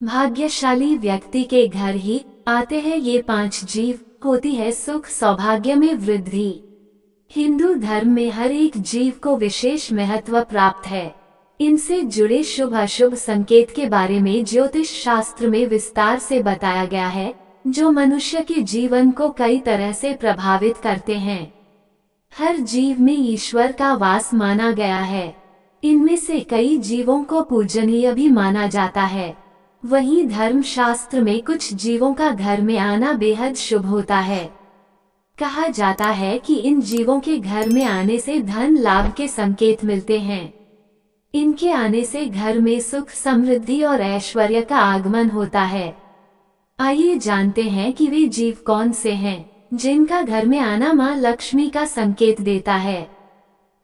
भाग्यशाली व्यक्ति के घर ही आते हैं ये 5 जीव, होती है सुख सौभाग्य में वृद्धि। हिंदू धर्म में हर एक जीव को विशेष महत्व प्राप्त है। इनसे जुड़े शुभ अशुभ संकेत के बारे में ज्योतिष शास्त्र में विस्तार से बताया गया है, जो मनुष्य के जीवन को कई तरह से प्रभावित करते हैं। हर जीव में ईश्वर का वास माना गया है। इनमें से कई जीवों को पूजनीय भी माना जाता है। वहीं धर्म शास्त्र में कुछ जीवों का घर में आना बेहद शुभ होता है। कहा जाता है कि इन जीवों के घर में आने से धन लाभ के संकेत मिलते हैं। इनके आने से घर में सुख समृद्धि और ऐश्वर्य का आगमन होता है। आइए जानते हैं कि वे जीव कौन से हैं, जिनका घर में आना मां लक्ष्मी का संकेत देता है।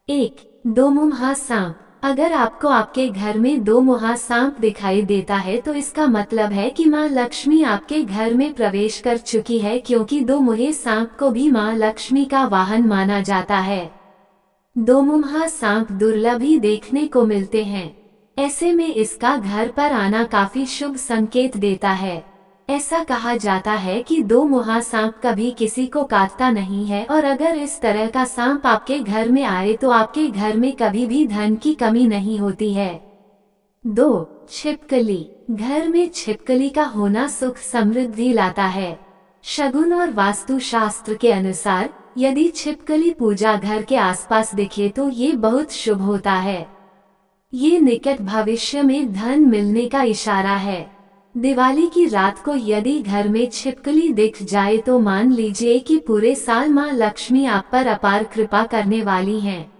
1. दोमुहा सांप। अगर आपको आपके घर में दो मुहा सांप दिखाई देता है तो इसका मतलब है कि मां लक्ष्मी आपके घर में प्रवेश कर चुकी है, क्योंकि दो मुहे सांप को भी मां लक्ष्मी का वाहन माना जाता है। दोमुहा सांप दुर्लभ ही देखने को मिलते हैं। ऐसे में इसका घर पर आना काफी शुभ संकेत देता है। ऐसा कहा जाता है कि दो मुहा सांप कभी किसी को काटता नहीं है, और अगर इस तरह का सांप आपके घर में आए तो आपके घर में कभी भी धन की कमी नहीं होती है। 2. छिपकली। घर में छिपकली का होना सुख समृद्धि लाता है। शगुन और वास्तु शास्त्र के अनुसार यदि छिपकली पूजा घर के आसपास दिखे तो ये बहुत शुभ होता है। ये निकट भविष्य में धन मिलने का इशारा है। दिवाली की रात को यदि घर में छिपकली दिख जाए तो मान लीजिए कि पूरे साल मां लक्ष्मी आप पर अपार कृपा करने वाली हैं।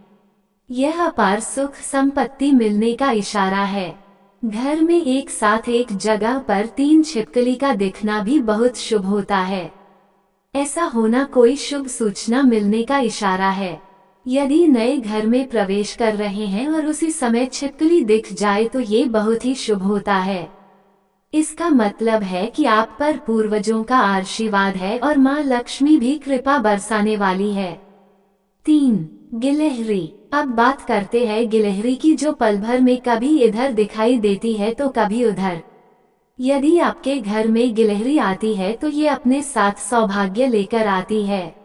यह अपार सुख संपत्ति मिलने का इशारा है। घर में एक साथ एक जगह पर 3 छिपकली का दिखना भी बहुत शुभ होता है। ऐसा होना कोई शुभ सूचना मिलने का इशारा है। यदि नए घर में प्रवेश कर रहे हैं और उसी समय छिपकली दिख जाए तो ये बहुत ही शुभ होता है। इसका मतलब है कि आप पर पूर्वजों का आशीर्वाद है और मां लक्ष्मी भी कृपा बरसाने वाली है। 3. गिलहरी। अब बात करते हैं गिलहरी की, जो पल भर में कभी इधर दिखाई देती है तो कभी उधर। यदि आपके घर में गिलहरी आती है तो ये अपने साथ सौभाग्य लेकर आती है।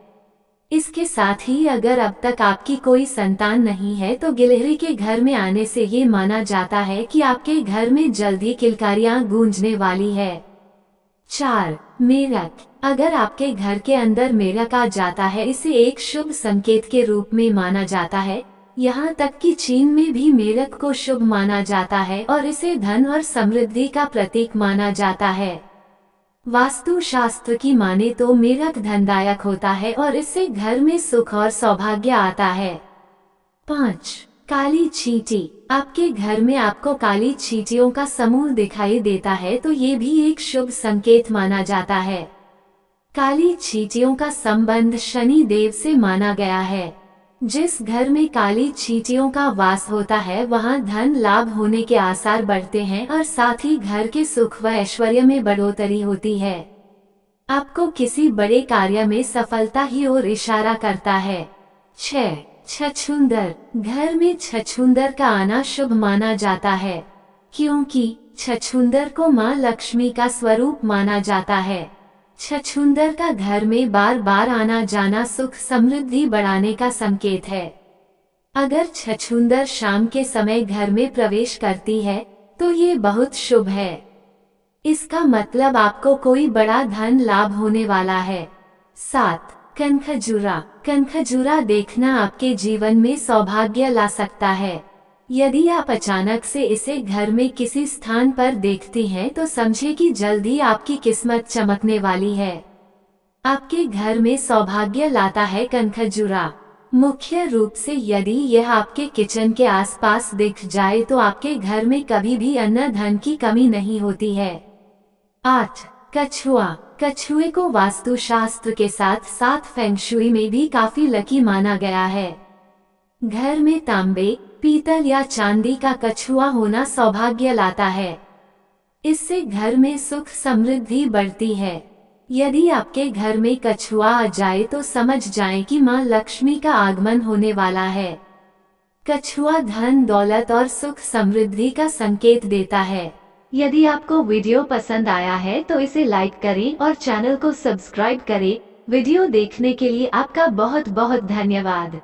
इसके साथ ही अगर अब तक आपकी कोई संतान नहीं है तो गिलहरी के घर में आने से ये माना जाता है कि आपके घर में जल्दी किलकारियां गूंजने वाली है। 4. मेढक। अगर आपके घर के अंदर मेढक आ जाता है, इसे एक शुभ संकेत के रूप में माना जाता है। यहाँ तक कि चीन में भी मेढक को शुभ माना जाता है और इसे धन और समृद्धि का प्रतीक माना जाता है। वास्तु शास्त्र की माने तो मेढक धनदायक होता है और इससे घर में सुख और सौभाग्य आता है। 5. काली चींटी। आपके घर में आपको काली चींटियों का समूह दिखाई देता है तो ये भी एक शुभ संकेत माना जाता है। काली चींटियों का संबंध शनि देव से माना गया है। जिस घर में काली चींटियों का वास होता है वहां धन लाभ होने के आसार बढ़ते हैं और साथ ही घर के सुख व ऐश्वर्य में बढ़ोतरी होती है। आपको किसी बड़े कार्य में सफलता ही ओर इशारा करता है। 6. छछूंदर। घर में छछूंदर का आना शुभ माना जाता है, क्योंकि छछूंदर को मां लक्ष्मी का स्वरूप माना जाता है। छछूंदर का घर में बार बार आना जाना सुख समृद्धि बढ़ाने का संकेत है। अगर छछूंदर शाम के समय घर में प्रवेश करती है तो ये बहुत शुभ है। इसका मतलब आपको कोई बड़ा धन लाभ होने वाला है। 7. कनखजूरा। कनखजूरा देखना आपके जीवन में सौभाग्य ला सकता है। यदि आप अचानक से इसे घर में किसी स्थान पर देखती हैं तो समझे कि जल्द ही आपकी किस्मत चमकने वाली है। आपके घर में सौभाग्य लाता है कनखजूरा। मुख्य रूप से यदि यह आपके किचन के आसपास दिख जाए तो आपके घर में कभी भी अन्न धन की कमी नहीं होती है। 8. कछुआ। कछुए को वास्तु शास्त्र के साथ साथ फेंगशुई में भी काफी लकी माना गया है। घर में तांबे, पीतल या चांदी का कछुआ होना सौभाग्य लाता है। इससे घर में सुख समृद्धि बढ़ती है। यदि आपके घर में कछुआ आ जाए तो समझ जाएं कि मां लक्ष्मी का आगमन होने वाला है। कछुआ धन दौलत और सुख समृद्धि का संकेत देता है। यदि आपको वीडियो पसंद आया है तो इसे लाइक करें और चैनल को सब्सक्राइब करें। वीडियो देखने के लिए आपका बहुत बहुत धन्यवाद।